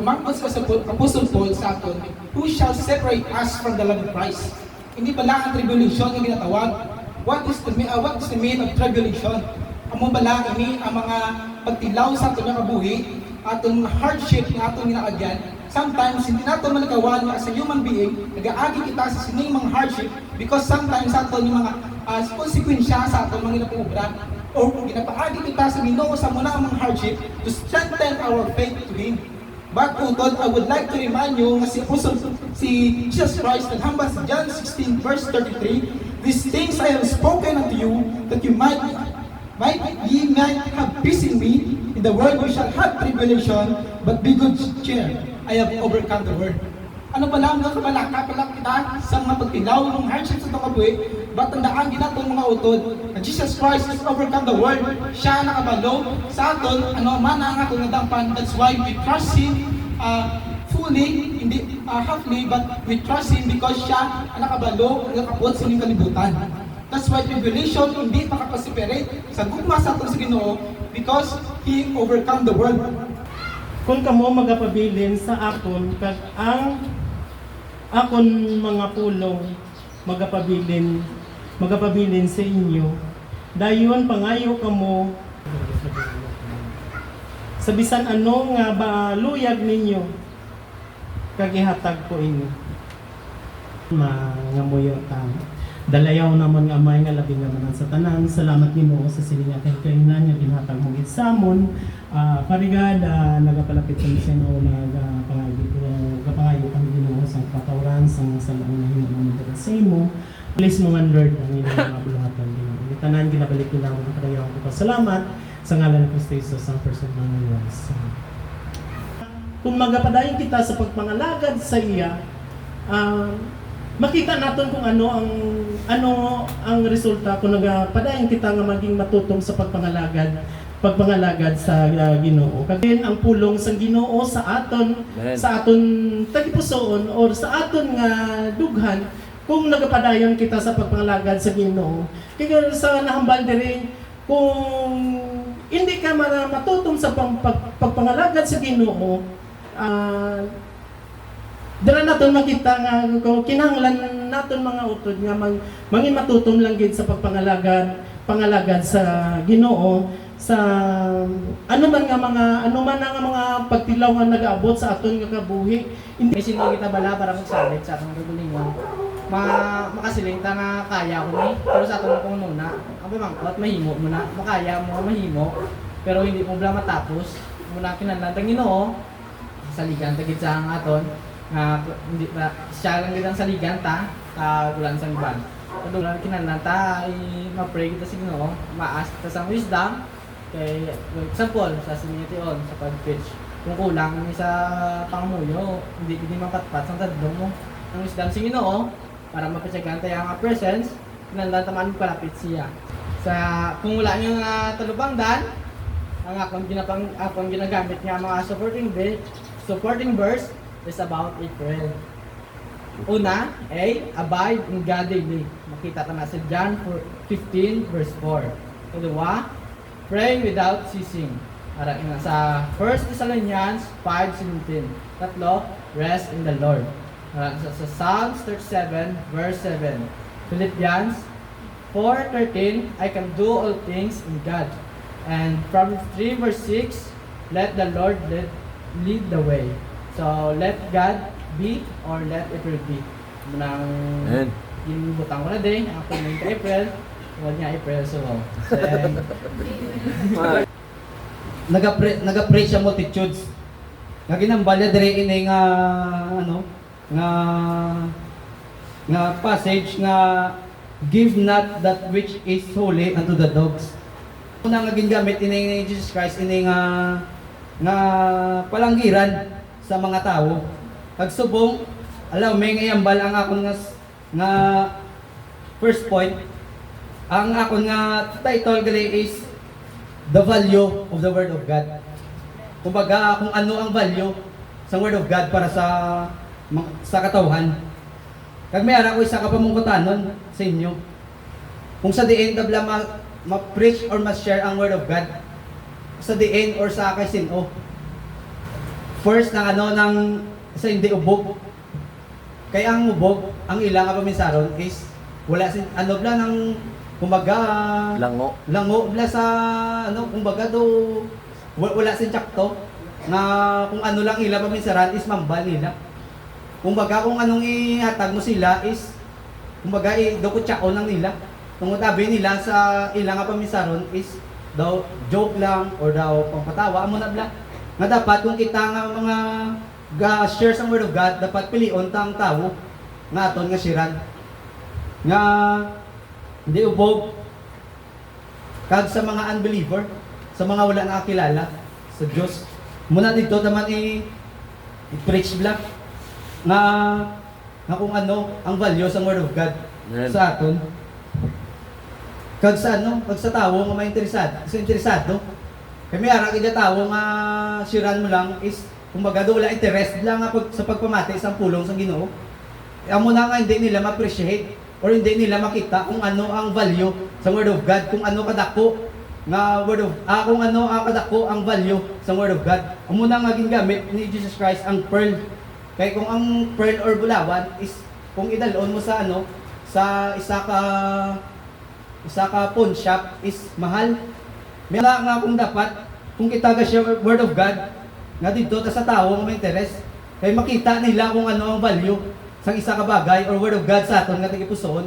Sumangkot sa Apostle Paul sa aton, who shall separate us from the love of Christ? Hindi pala ang tribulation ang ginatawag. What is the meaning of tribulation? Amo bala ini ang mga pagtilaw sa aton nga kabuhi, aton hardship nga aton ginaagyan. Sometimes hindi nato malagawan nga as a human being, nagaagi kita sa sining mga hardship because sometimes sa aton yung mga konsekwensya sa aton mga ginapaubra or ginapaagi kita sa Ginoo sa muna ang mga hardship to strengthen our faith to Him. But utod, I would like to remind you nga si Jesus Christ naghambal sa John 16 verse 33, these things I have spoken unto you that you might have peace in me. In the world you shall have tribulation, but be good cheer. I have overcome the world. Ano ba lang nga kabalaka pala kita sa mga pagtilaw ng hardship sa kabuhi, but tandaan ginatong mga utod na Jesus Christ has overcome the world. Siya nakabalo sa aton, ano man ang aton nadampan. That's why we trust Him fully, hindi halfly, but we trust Him because siya ang nakabalo, ang nakabot sa inyong kalibutan. That's why tribulation hindi makapasiperate sa gugma sa aton sa Ginoo because He overcome the world. Kung kamo magapabilin sa akon kag ang akon mga pulong magapabilin sa inyo, dayon pangayo kamo sa bisan ano nga baluyag ninyo kag ihatag ko inyo. Mangamuyo ta. Dalayaw naman nga may nga labi nga manan sa tanan. Salamat nimo sa sining atay kainan nga ginhatag mo gid samon. Parigada nagapalapit sa misyon o nagapangayo kami Ginoo sa katawran sa salaang nahimo naman dito sa imo. Please mo man Lord ang inyong mga bulatan Ginoo. Tanan ginabalik nila ang kadayaw ko. Salamat sa ngalan ni Kristo Jesus ang person ng Diyos. Kung magapadayon kita sa pagpangalagad sa iya, makita natin kung ano ang resulta kung nagapadayon kita nga maging matutong sa pagpangalagad sa Ginoo. Kagin ang pulong sa Ginoo sa aton tagipusoon or sa aton nga dughan kung nagapadayon kita sa pagpangalagad sa Ginoo. Kaya sa nahambal diri kung hindi ka matutong sa pagpangalagad sa Ginoo, dala naton makita nga kinahanglan naton mga utod nga mangin matutom lang gid sa pagpangalagad sa Ginoo sa ano man nga mga pagtilaw nga nagaabot sa aton nga kabuhi. May sino kita bala para magsalit sa atong regulingon. Makasiling ta nga kaya ko ni, pero sa aton kung nuna, ang pamangkot mahimo mo na, makaya mo mahimo, pero hindi mo bala matapos. Muna kinahanglan ta Ginoo, saligan ta gid sa aton nga hindi pa siya lang gid ang saligan ta ulan sa iban. Pero kinahanglan ta ma-pray kita sa Ginoo, ma-ask ta sa wisdom kay example sa sinitiyon sa pag-preach. Kung kulang ni sa pangamuyo, hindi mapatpat sa tadlong mo ang wisdom sa Ginoo para mapatsagan tayo ang presence, kinahanglan ta man palapit siya. Sa kung wala niyo nga talubangdan, ang akong ginagamit nga mga supporting verse is about April. Una, abide in God daily. Makita ta na sa John 15 verse 4. Kedua, pray without ceasing. Ara nga sa 1 Thessalonians 5:17. Tatlo, rest in the Lord. Ara sa Psalms 37 verse 7. Philippians 4:13, I can do all things in God. And from 3 verse 6, let the Lord lead the way. So, let God be or let April be. Munang ginibutang ko na din, ako nang April, huwag niya April, so nag-pray siya multitudes. Nga ginambalya dire ini nga nga passage nga give not that which is holy unto the dogs. Una nga gingamit ini Jesus Christ ini nga palanggiran sa mga tao. Pag subong, may ngayambal ang akon nga first point. Ang akon nga title gali is The Value of the Word of God. Kumbaga kung ano ang value sa Word of God para sa katawhan. Kag may ara ko isa ka pamungkutanon sa inyo. Kung sa diin tabla ma-preach or ma-share ang Word of God, sa diin or sa kay sino. first na ano ng sa hindi ubog. Kaya ang ubog, ang ilang nga pamisaron is wala sin ano bla ng kumbaga lango bla sa ano kumbaga do wala sin tsakto nga kung ano lang ila paminsaran is mambal nila. Kumbaga kung anong ihatag mo sila is kumbaga do kutsaon lang nila. Kung tabi nila sa ilang nga pamisaron is daw joke lang or daw pangpatawa amo na bla. Nga dapat kung kita nga mga share sa word of God, dapat pilion tang tao nga aton nga siran. Nga hindi ubog kag sa mga unbeliever, sa mga wala nakakilala sa Diyos. Muna dito naman i-preach black nga kung ano ang value sa word of God sa aton. Kag sa ano, kag sa tao nga may interesado. Kaya may ara kaya tao nga siran mo lang is kumbaga do wala interest lang nga sa pagpamati sa pulong sa Ginoo. Amo na nga hindi nila ma-appreciate or hindi nila makita kung ano ang value sa word of God, kung ano kadako nga kung ano ang kadako ang value sa word of God. Amo na nga gingamit ni Jesus Christ ang pearl. Kaya kung ang pearl or bulawan is kung idalon mo sa ano sa isa ka pawn shop is mahal. May nga kung dapat kung kita ga siya word of God nga dito ta sa tao nga may interest kay makita nila kung ano ang value sa isa ka bagay or word of God sa aton nga tigipuson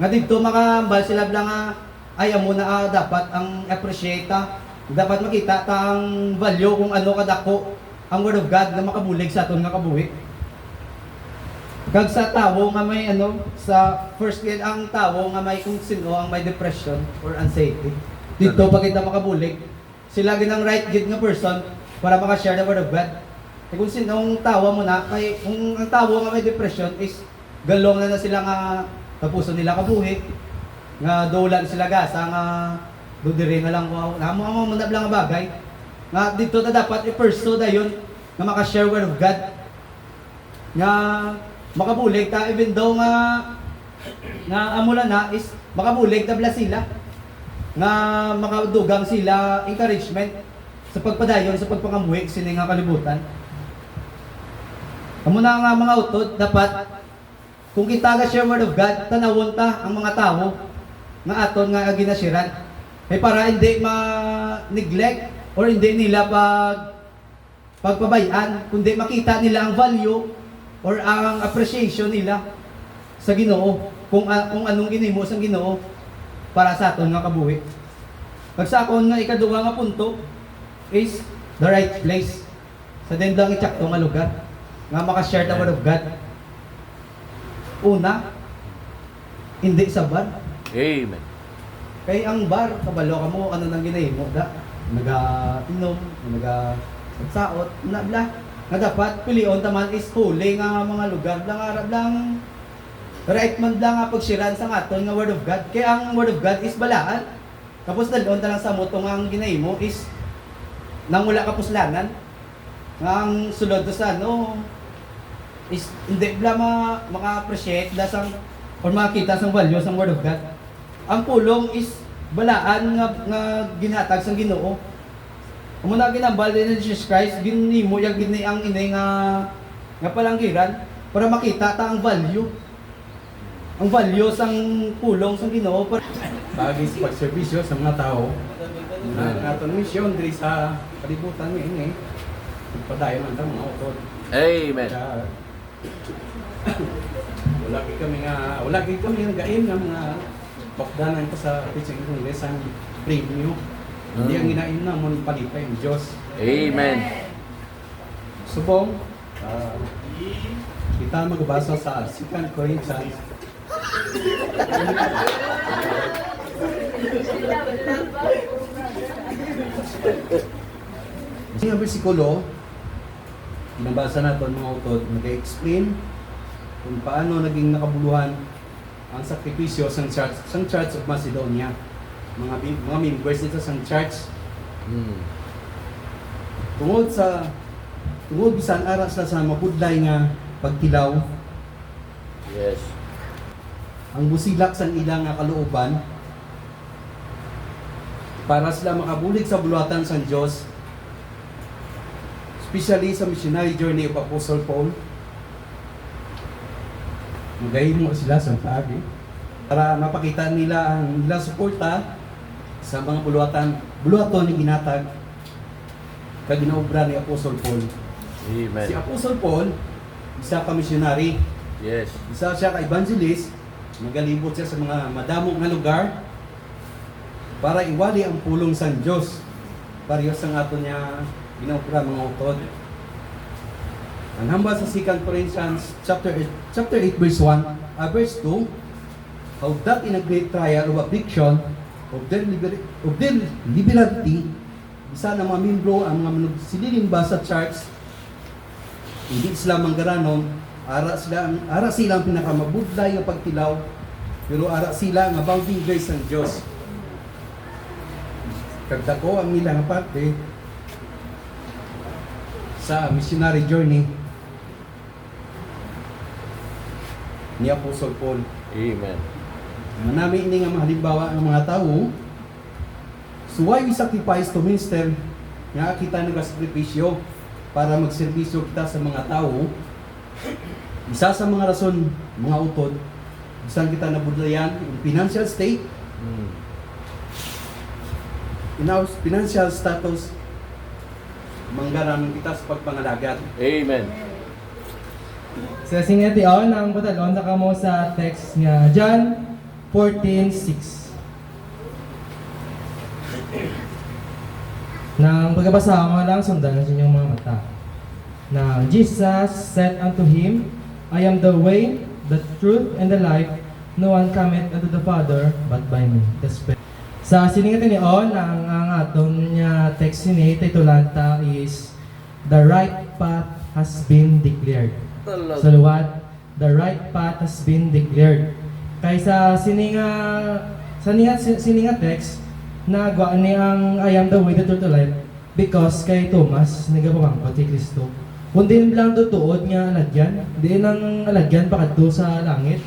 nga dito makambal sila blang ay amo na dapat ang appreciate dapat makita ta ang value kung ano kadako ang word of God nga makabulig sa aton nga kabuhi. Kag sa tao nga may ano sa first grade ang tao nga may kung sino ang may depression or anxiety dito pag kita makabulig sila ginang right gid nga person para maka-share the word of God. E kung sinong tawa mo na, kay kung ang tawa nga may depression is galong na sila nga tapuson nila kabuhi, nga dolan sila gasa, nga dudiri na lang ko, namo mo na lang nga bagay, nga dito na dapat i-pursue dayon nga maka-share word of God, nga makabulig ta, even though nga amula na is makabulig tabla sila, nga makadugang sila encouragement, sa pagpadayon, sa pagpangamuhi, sining nga kalibutan. Amo na nga mga utod, dapat, kung kita ga share word of God, tanawon ta ang mga tao nga aton nga ginasiran. Eh para hindi ma-neglect or hindi nila pagpabayaan, kundi makita nila ang value or ang appreciation nila sa Ginoo, kung anong ginimo sa Ginoo para sa aton nga kabuhi. Pag sa akon nga ikaduha nga punto, is the right place sa dendang itsakto nga lugar nga maka-share the word of God. Una, hindi sa bar. Amen. Kay ang bar, kabalo ka mo, ano nang ginahimo da? Naga-inom, naga-saot, bla. Nga dapat, pilion taman is holy nga mga lugar. Arab lang, right man lang nga pagsiran sa aton nga word of God. Kaya ang word of God is balaan. Tapos dalon ta lang sa motong ang ginahimo is nang wala ka puslanan, ang sulod sa ano, is hindi bla maka-appreciate dasang or makita sang value sang word of God. Ang pulong is balaan nga ginhatag sang Ginoo. Amo na ginambal din ni Jesus Christ, ginimo yang gini ang inay nga palanggiran para makita ta ang value. Ang value sang pulong sang Ginoo bagay sa pagserbisyo sa mga tao na aton misyon diri sa kalibutan ngayon padayon ang mga utod. Amen. Kaya, wala gid kami nga gain nga mga bakdanan ko sa teaching English ang premium. Hindi ang ginain na mo palipay ang Diyos. Amen. Subong, kita magbasa sa 2 Corinthians. Yung bersikulo, binabasa natin mga utod, nag-explain kung paano naging nakabuluhan ang sakripisyo sa Church of Macedonia. Mga members nito sa church. Tungod bisan aras na sa mapudlay nga pagkilaw, Yes. ang busilak sa ilang nga kalooban para sila makabulig sa bulatan sa Diyos especially sa missionary journey of Apostle Paul. Magahimo sila sa paagi para mapakita nila ang ilang suporta sa mga buluhaton ni ginatag kag ginaobra ni Apostle Paul. Amen. Si Apostle Paul, isa ka missionary, Yes. isa siya ka evangelist, nagalibot siya sa mga madamo nga lugar para iwali ang pulong sa Dios. Parehas ang ato niya ginaobra mga utod. Ang hamba sa 2 Corinthians chapter 8 verse verse 2, how that in a great trial of affliction of their liberty, isa na mga membro ang mga sililin ba sa church, hindi sila manggaranon, ara sila ang pinakamabudlay ng pagtilaw, pero ara sila ang abounding grace ng Diyos. Kagdako ang ilang parte sa missionary journey ni Apostle Paul. Amen. Manami ini nga mga halimbawa ang mga tao. So why we sacrifice to minister? Nga kita nagasakripisyo para magserbisyo kita sa mga tao. Isa sa mga rason, mga utod, bisan kita nabudlayan in financial state, Mm. in our financial status, manggaran kita sa pagpangalagat. Amen. Sa singation ang butalon na kamo sa text nga John 14:6. Nang pagbabasa mo lang sundan sa inyong mga mata. Na Jesus said unto him, I am the way, the truth, and the life. No one cometh unto the Father but by me. Sa siningatan ni On, ang atong niya text ni titulanta is The Right Path Has Been Declared. Sa luwad, the right path has been declared. Kaysa sininga text, nagwa ni ang I am the way, the truth, the life, because kay Thomas, nagapamangkot kay Kristo. Kundi lang tutuod nga alagyan, di nang alagyan pakadto sa langit.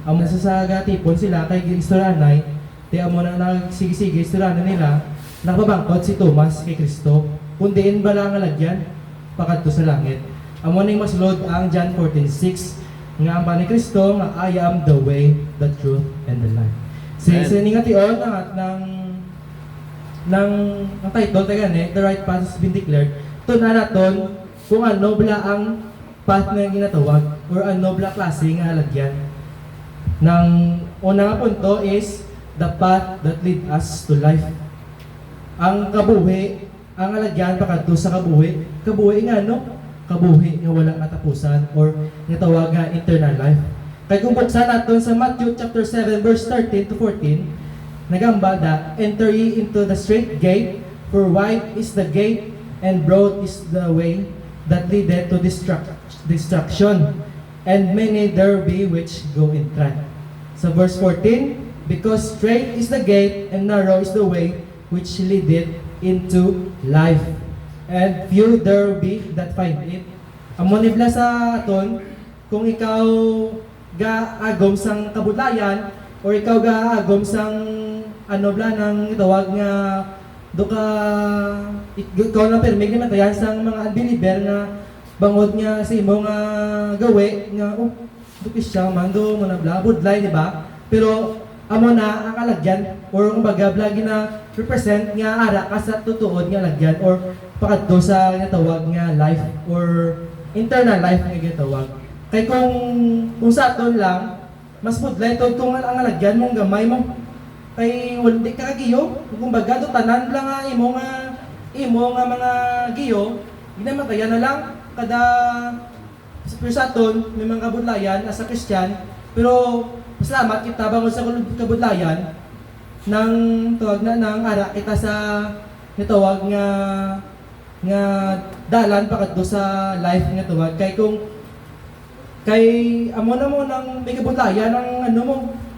Ang nasasaga tipon sila kay Kristoranay, di amo na nagsige-sige istoryanan nila, nakapabangkot si Thomas kay Kristo. Kundi ba lang alagyan pakadto sa langit. Amo ning masulod ang John 14:6 nga ang ni Kristo nga I am the way, the truth, and the life. Sininga tion ang title taga ni The Right Path Has Been Declared. Ito na naton kung ano bala ang path na ginatawag or ano bala klase nga halagyan. Nang una nga punto is the path that lead us to life. Ang kabuhi, ang halagyan pakadto sa kabuhi. Kabuhi nga no? Kabuhi nga walang katapusan or nga tawag nga eternal life. Kaya kung buksan natin sa Matthew chapter 7 verse 13 to 14, nagamba that enter ye into the straight gate, for wide is the gate and broad is the way that leadeth to destruction, and many there be which go in track. Sa verse 14, because straight is the gate and narrow is the way which leadeth into life, and few there be that find it. Amo nibla sa aton, kung ikaw gaagom sang kabudlayan or ikaw gaagom sang ano bla nang itawag nga do ka ikaw na permig na matayan sang mga unbeliever na bangod nga sa imo nga gawe nga dukis siya mando mo na bla budlay di ba? Pero amo na ang alagyan or kumbaga blagi na represent nga ara ka sa tutuod nga alagyan or pakadto sa nga tawag nga life or internal life nga gitawag. Kay kung sa aton lang mas budlay to kung ang alagyan mong gamay mo kay wala ka giyo kung baga do tanan lang nga imo nga mga giyo ginamatayan na lang kada sa aton may mga kabudlayan as a Christian pero salamat kita bangon sa kabudlayan nang tawag na nang ara kita sa nitawag nga dalan pakadto sa life nga tawag kay amo na mo nang may kabudlayan ang ano mo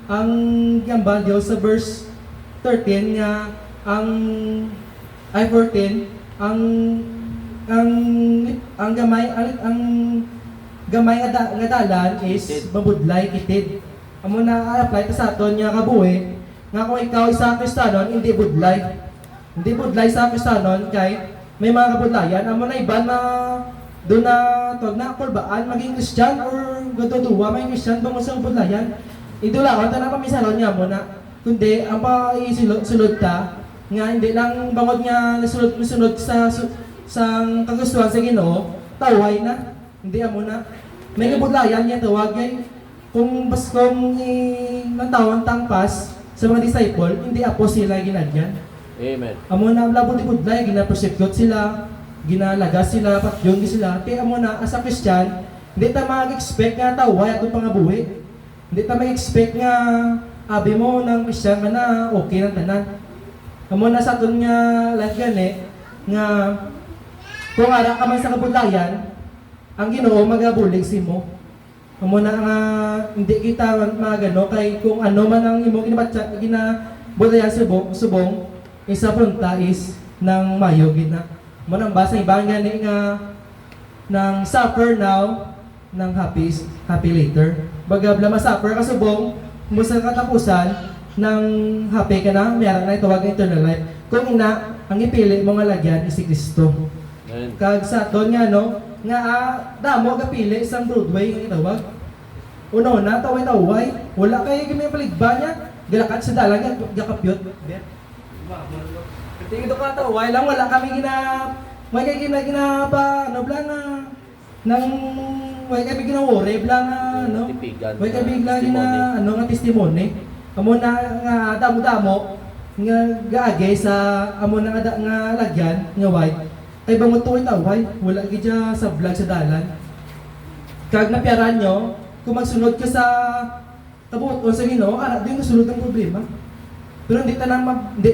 ang gamba Dios sa verse 13 nga ang 14 ang gamay nga dalan is mabudlay kitid. Amo na apply ta sa aton nga kabuhi nga kung ikaw isa Kristiyanon hindi budlay sa Kristiyanon kay may mga kabudlayan, amo na iba na doon na tawag na kulbaan maging Christian or gatutuwa may Christian bangon sa kabudlayan. Idulaon ta na pamisaron niya mo na kundi ang sulod ta nga hindi lang bangod nga nasulod sa kagustuhan sa Ginoo, taway na. Hindi amo na. May kabudlayan niya tawag ay kung baskong ng tawang tangpas sa mga disciple, hindi apo sila ginagyan. Amen. Amo na labot ibudlay, gina-persecute sila, ginalagas sila, patyon sila. Kaya amo na, as a Christian, hindi ta mag-expect nga taway atong pangabuhi. Hindi ta mag-expect nga abi mo ng Christian ka na okay ng tanan. Amo na sa aton nga life gani, nga kung ara ka man sa kabudlayan, ang Ginoo magabulig si mo. Amo na nga hindi kita magano kay kung ano man ang imong ginabudlayan subong isa punta is ng mayo gina. Mo nang basa ibang gani nga ng suffer now ng happy later. Baga bla masuffer ka subong mo sa katapusan ng happy ka na meron na itawag nga eternal life. Kung ina ang ipili mo nga lagyan is si Kristo. Amen. Kag sa aton nga no nga damo ka pili isang Broadway nga itawag. Uno na taway wala kay gimi paligba niya. Galakat sa dalan nga gakapyot. Tingin ka taway lang wala kami may kay pa ano bla nga nang may kay ginawore bla nga no. Tipigan. May kay bigla Testimony. ano nga testimony. Amo na nga damo-damo nga gaagay sa amo na nga lagyan nga white. Kay bangon tuoy taway, wala gid siya sa vlog sa dalan. Kag napiaran nyo, kung magsunod ka sa kabuton sa Ginoo, ara din masunod ang problema. Pero hindi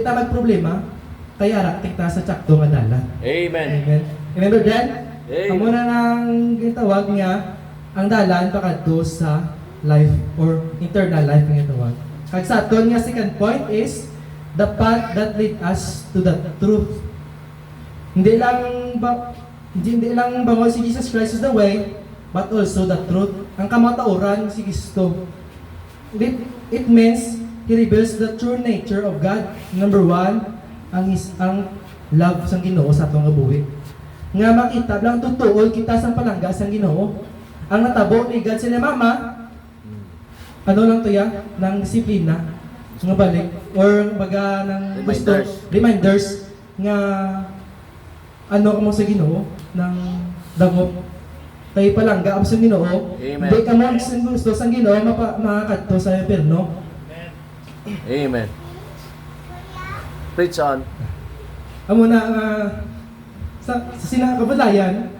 ta magproblema, kaya ara tikta sa tsakto nga dalan. Amen. Amen. Remember then, Amen. amo na nang gitawag nga ang dalan pakadto sa life or eternal life nga tawag. Kag sa aton nga second point is the path that lead us to the truth. Hindi lang bangon si Jesus Christ is the way, but also the truth. Ang kamatauran si Kristo. It means He reveals the true nature of God. Number one, ang love sa Ginoo sa atong kabuhi. Nga makita lang tutuol kita sa palangga sa Ginoo. Ang natabo ni God sila mama, ano lang to ya, ng disiplina, nga balik, or baga ng reminders nga ano ka mo sa Ginoo ng dagop kay palangga ang sa Ginoo. Amen. Hindi ka mo gusto sa Ginoo makakadto sa impierno. Amen. Preach on. Amo na sa sinakabalayan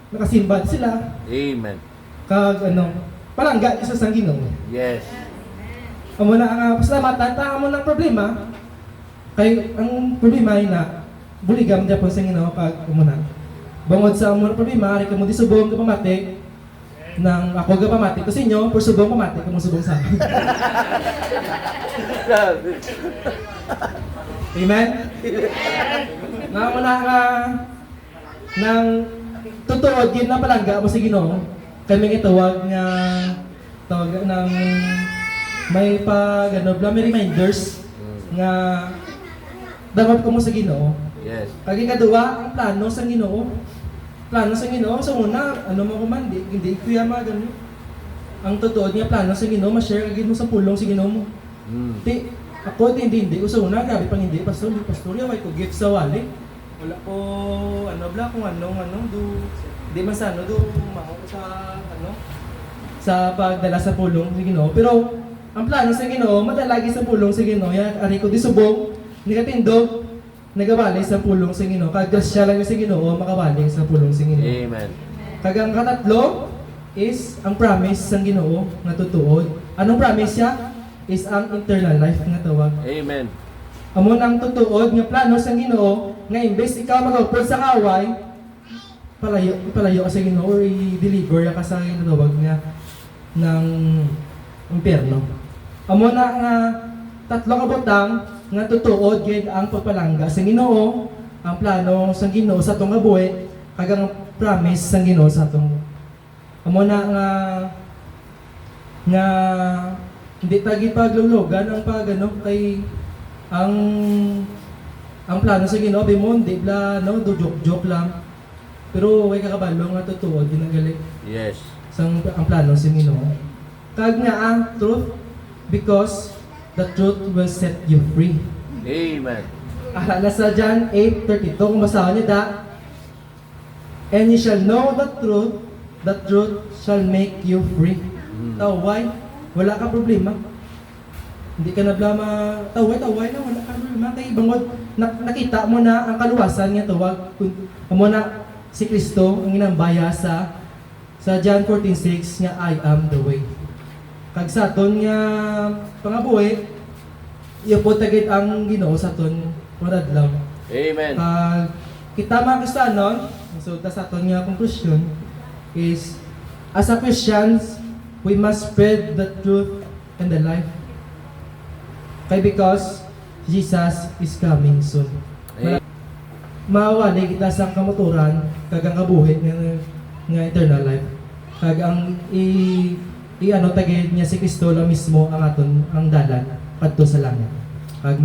nakasimbad sila Amen. kag ano palangga isa sa Ginoo. Yes. Amo na pasalamatan ta amo ng problema kay ang problema ay na buligam Japon sa Ginoo kag amo na bangod sa amo ng problema ari kamo di subong ka pamati nang ako ga pamati ko sa inyo por subong pamati kamo subong sa akin. Amen. Na mo na nang tutuod gid na palangga mo sa Ginoo kami itawag nga tawag ng may may reminders nga dapat ko mo sa Ginoo. Yes. Kag ikaduha ang plano sa Ginoo. Plano sa Ginoo sa una, ano mo ko man hindi kuya magano. Ang totoo niya plano sa Ginoo, ma-share agad mo sa pulong sa Ginoo mo. Ti ako hindi ko sa una, grabe pang hindi pastor way ko gift sa wali. Wala ko ano bla kung ano do di man sa ano do mao ko sa ano sa pagdala sa pulong sa Ginoo. Pero ang plano sa Ginoo, madalagi sa pulong sa Ginoo. Ya ari ko di subong, ni katindog nagabali sa pulong sa Ginoo. Kag grasya lang sa Ginoo makabali sa pulong sa Ginoo. Amen. Kag ang katatlo is ang promise sa Ginoo nga tutuod. Anong promise siya? Is ang eternal life nga tawag. Amen. Amo nang tutuod nga plano sa Ginoo nga imbes ikaw magupod sa kaway, palayo ka sa Ginoo or i-deliver ka sa ginatawag nga ng impierno. Amo na nga tatlo ka butang nga tutuod gid ang pagpalangga sa Ginoo, ang plano sa Ginoo sa atong kabuhi, kag ang promise sa Ginoo sa atong. Amo na nga hindi tagi paglulugan ang pagano kay ang ang plano sa Ginoo bimon di bla no do joke lang. Pero way kakabalo nga totoo ginagali Yes. ang plano sa Ginoo. Kag nga ang truth because the truth will set you free. Amen. Ala sa John 8:32 kung basahan niyo da. And you shall know the truth shall make you free. Taway, wala ka problema. Hindi ka na blama, taway na, wala ka problema. Kaya bangod, nakita mo na ang kaluwasan nga tawag. Mo na si Kristo ang inambaya sa John 14:6 nga I am the way. Kag sa aton nga pangabuhi, iyo po tagit ang Ginoo sa aton madadlaw. Amen. Kita mga Kristiyanon, so sa aton nga conclusion is as a Christians, we must spread the truth and the life. Kaya because Jesus is coming soon. Amen. Mawali kita sa kamuturan kag ang kabuhi nga eternal life. Kag ang ano tagid niya si Kristo lang mismo ang aton ang dalan padto sa langit. Kag